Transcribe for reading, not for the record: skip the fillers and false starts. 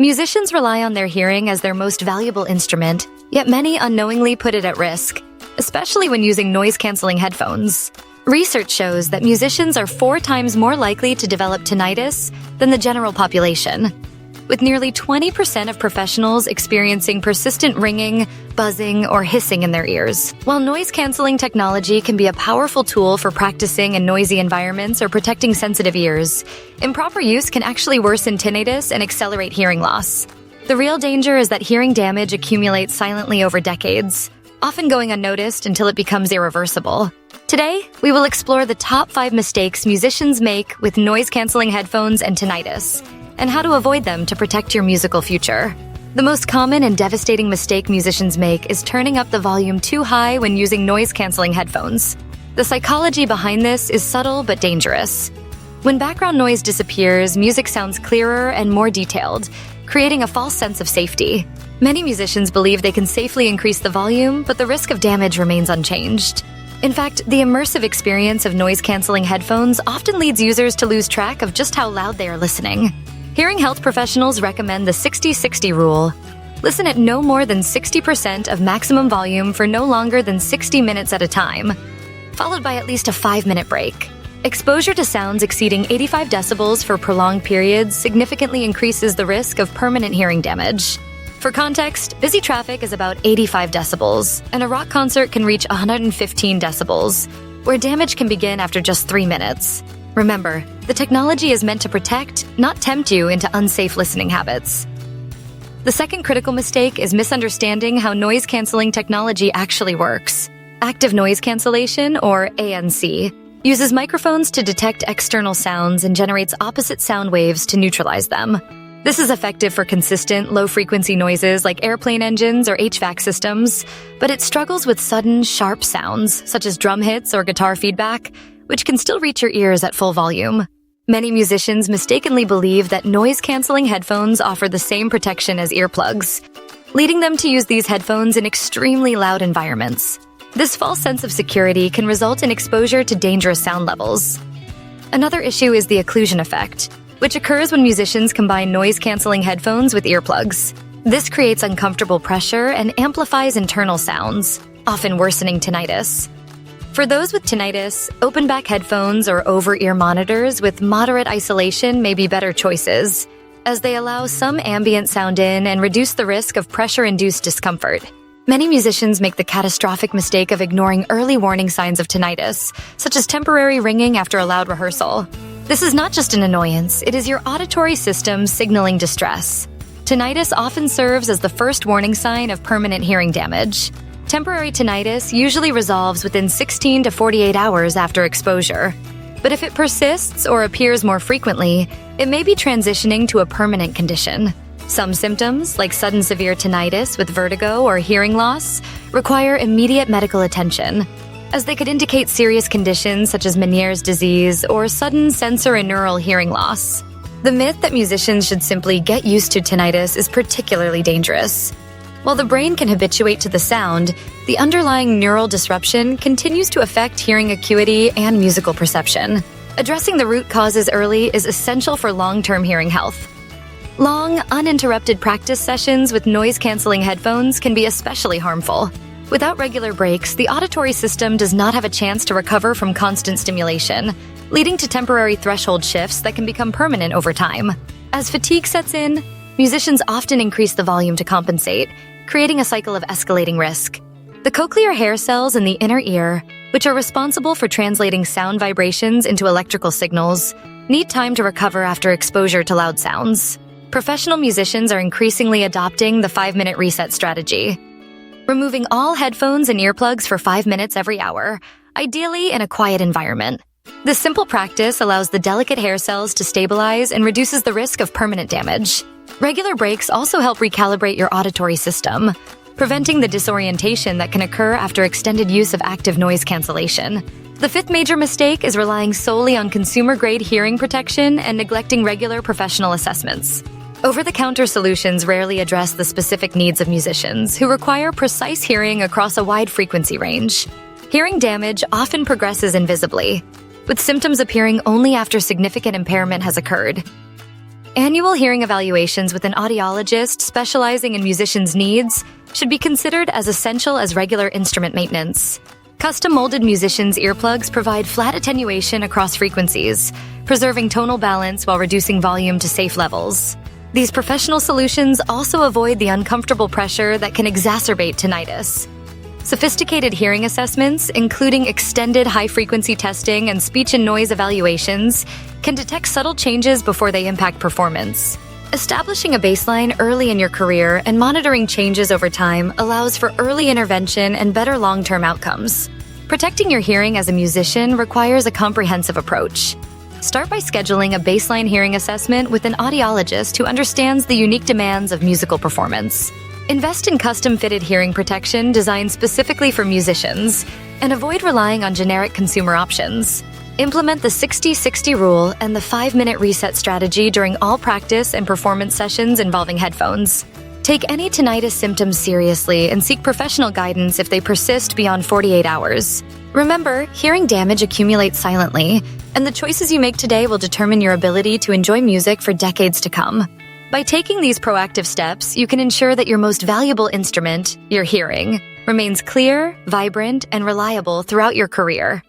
Musicians rely on their hearing as their most valuable instrument, yet many unknowingly put it at risk, especially when using noise-canceling headphones. Research shows that musicians are 4 times more likely to develop tinnitus than the general population, with nearly 20% of professionals experiencing persistent ringing, buzzing, or hissing in their ears. While noise-canceling technology can be a powerful tool for practicing in noisy environments or protecting sensitive ears, improper use can actually worsen tinnitus and accelerate hearing loss. The real danger is that hearing damage accumulates silently over decades, often going unnoticed until it becomes irreversible. Today, we will explore the top 5 mistakes musicians make with noise-canceling headphones and tinnitus, and how to avoid them to protect your musical future. The most common and devastating mistake musicians make is turning up the volume too high when using noise-canceling headphones. The psychology behind this is subtle but dangerous. When background noise disappears, music sounds clearer and more detailed, creating a false sense of safety. Many musicians believe they can safely increase the volume, but the risk of damage remains unchanged. In fact, the immersive experience of noise-canceling headphones often leads users to lose track of just how loud they are listening. Hearing health professionals recommend the 60-60 rule. Listen at no more than 60% of maximum volume for no longer than 60 minutes at a time, followed by at least a 5-minute break. Exposure to sounds exceeding 85 decibels for prolonged periods significantly increases the risk of permanent hearing damage. For context, busy traffic is about 85 decibels, and a rock concert can reach 115 decibels, where damage can begin after just 3 minutes. Remember, the technology is meant to protect, not tempt you into unsafe listening habits. The second critical mistake is misunderstanding how noise-canceling technology actually works. Active noise cancellation, or ANC, uses microphones to detect external sounds and generates opposite sound waves to neutralize them. This is effective for consistent, low-frequency noises like airplane engines or HVAC systems, but it struggles with sudden, sharp sounds, such as drum hits or guitar feedback, which can still reach your ears at full volume. Many musicians mistakenly believe that noise-canceling headphones offer the same protection as earplugs, leading them to use these headphones in extremely loud environments. This false sense of security can result in exposure to dangerous sound levels. Another issue is the occlusion effect, which occurs when musicians combine noise-canceling headphones with earplugs. This creates uncomfortable pressure and amplifies internal sounds, often worsening tinnitus. For those with tinnitus, open-back headphones or over-ear monitors with moderate isolation may be better choices, as they allow some ambient sound in and reduce the risk of pressure-induced discomfort. Many musicians make the catastrophic mistake of ignoring early warning signs of tinnitus, such as temporary ringing after a loud rehearsal. This is not just an annoyance, it is your auditory system signaling distress. Tinnitus often serves as the first warning sign of permanent hearing damage. Temporary tinnitus usually resolves within 16 to 48 hours after exposure. But if it persists or appears more frequently, it may be transitioning to a permanent condition. Some symptoms, like sudden severe tinnitus with vertigo or hearing loss, require immediate medical attention, as they could indicate serious conditions such as Meniere's disease or sudden sensor and neural hearing loss. The myth that musicians should simply get used to tinnitus is particularly dangerous. While the brain can habituate to the sound, the underlying neural disruption continues to affect hearing acuity and musical perception. Addressing the root causes early is essential for long-term hearing health. Long, uninterrupted practice sessions with noise-canceling headphones can be especially harmful. Without regular breaks, the auditory system does not have a chance to recover from constant stimulation, leading to temporary threshold shifts that can become permanent over time. As fatigue sets in, musicians often increase the volume to compensate, creating a cycle of escalating risk. The cochlear hair cells in the inner ear, which are responsible for translating sound vibrations into electrical signals, need time to recover after exposure to loud sounds. Professional musicians are increasingly adopting the 5-minute reset strategy, removing all headphones and earplugs for 5 minutes every hour, ideally in a quiet environment. This simple practice allows the delicate hair cells to stabilize and reduces the risk of permanent damage. Regular breaks also help recalibrate your auditory system, preventing the disorientation that can occur after extended use of active noise cancellation. The fifth major mistake is relying solely on consumer-grade hearing protection and neglecting regular professional assessments. Over-the-counter solutions rarely address the specific needs of musicians who require precise hearing across a wide frequency range. Hearing damage often progresses invisibly, with symptoms appearing only after significant impairment has occurred. Annual hearing evaluations with an audiologist specializing in musicians' needs should be considered as essential as regular instrument maintenance. Custom-molded musicians' earplugs provide flat attenuation across frequencies, preserving tonal balance while reducing volume to safe levels. These professional solutions also avoid the uncomfortable pressure that can exacerbate tinnitus. Sophisticated hearing assessments, including extended high-frequency testing and speech and noise evaluations, can detect subtle changes before they impact performance. Establishing a baseline early in your career and monitoring changes over time allows for early intervention and better long-term outcomes. Protecting your hearing as a musician requires a comprehensive approach. Start by scheduling a baseline hearing assessment with an audiologist who understands the unique demands of musical performance. Invest in custom-fitted hearing protection designed specifically for musicians, and avoid relying on generic consumer options. Implement the 60-60 rule and the 5-minute reset strategy during all practice and performance sessions involving headphones. Take any tinnitus symptoms seriously and seek professional guidance if they persist beyond 48 hours. Remember, hearing damage accumulates silently, and the choices you make today will determine your ability to enjoy music for decades to come. By taking these proactive steps, you can ensure that your most valuable instrument, your hearing, remains clear, vibrant, and reliable throughout your career.